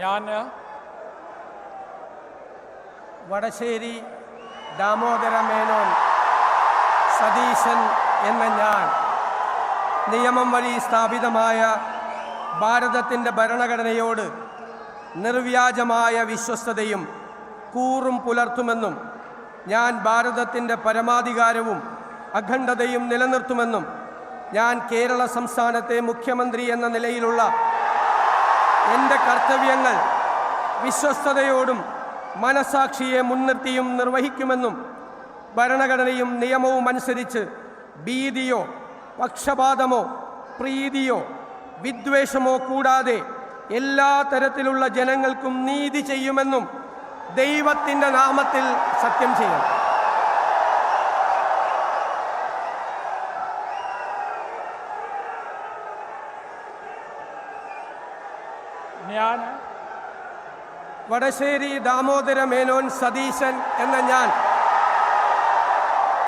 ഞാൻ വടശ്ശേരി ദാമോദര മേനോൻ സതീശൻ എന്ന ഞാൻ നിയമം വഴി സ്ഥാപിതമായ ഭാരതത്തിൻ്റെ ഭരണഘടനയോട് നിർവ്യാജമായ വിശ്വസ്തതയും കൂറും പുലർത്തുമെന്നും ഞാൻ ഭാരതത്തിൻ്റെ പരമാധികാരവും അഖണ്ഡതയും നിലനിർത്തുമെന്നും ഞാൻ കേരള സംസ്ഥാനത്തെ മുഖ്യമന്ത്രി എന്ന നിലയിലുള്ള എൻ്റെ കർത്തവ്യങ്ങൾ വിശ്വസ്തയോടും മനസാക്ഷിയെ മുൻനിർത്തിയും നിർവഹിക്കുമെന്നും ഭരണഘടനയും നിയമവും അനുസരിച്ച് ഭീതിയോ പക്ഷപാതമോ പ്രീതിയോ വിദ്വേഷമോ കൂടാതെ എല്ലാ തരത്തിലുള്ള ജനങ്ങൾക്കും നീതി ചെയ്യുമെന്നും ദൈവത്തിൻ്റെ നാമത്തിൽ സത്യം ചെയ്യും. ഞാൻ വടശ്ശേരി ദാമോദര മേനോൻ സതീശൻ എന്ന ഞാൻ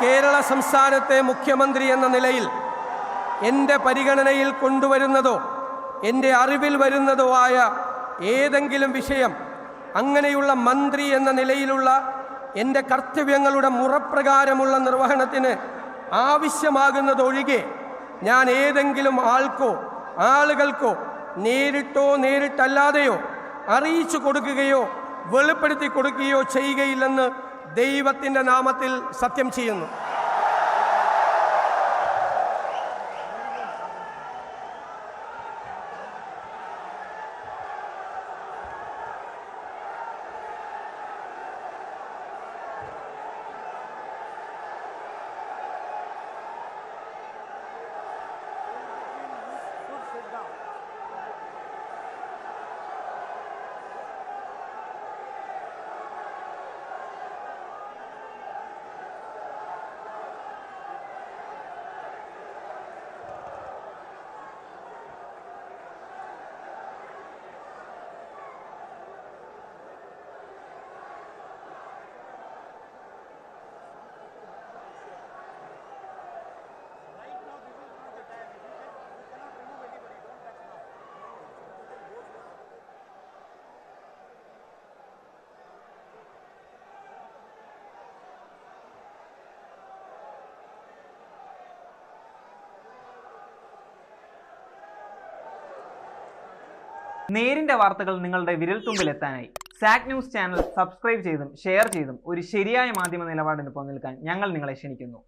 കേരള സംസ്ഥാനത്തെ മുഖ്യമന്ത്രി എന്ന നിലയിൽ എൻ്റെ പരിഗണനയിൽ കൊണ്ടുവരുന്നതോ എൻ്റെ അറിവിൽ വരുന്നതോ ആയ ഏതെങ്കിലും വിഷയം അങ്ങനെയുള്ള മന്ത്രി എന്ന നിലയിലുള്ള എൻ്റെ കർത്തവ്യങ്ങളുടെ മുറപ്രകാരമുള്ള നിർവഹണത്തിന് ആവശ്യമാകുന്നതൊഴികെ ഞാൻ ഏതെങ്കിലും ആൾക്കോ ആളുകൾക്കോ നേരിട്ടോ നേരിട്ടല്ലാതെയോ അറിയിച്ചു കൊടുക്കുകയോ വെളിപ്പെടുത്തി കൊടുക്കുകയോ ചെയ്യുകയില്ലെന്ന് ദൈവത്തിൻ്റെ നാമത്തിൽ സത്യം ചെയ്യുന്നു. നേരിന്റെ വാർത്തകൾ നിങ്ങളുടെ വിരൽത്തുമ്പിൽ എത്താനായി സാക് ന്യൂസ് ചാനൽ സബ്സ്ക്രൈബ് ചെയ്തും ഷെയർ ചെയ്തും ഒരു ശരിയായ മാധ്യമ നിലപാടിന് പോകാൻ ഞങ്ങൾ നിങ്ങളെ ക്ഷണിക്കുന്നു.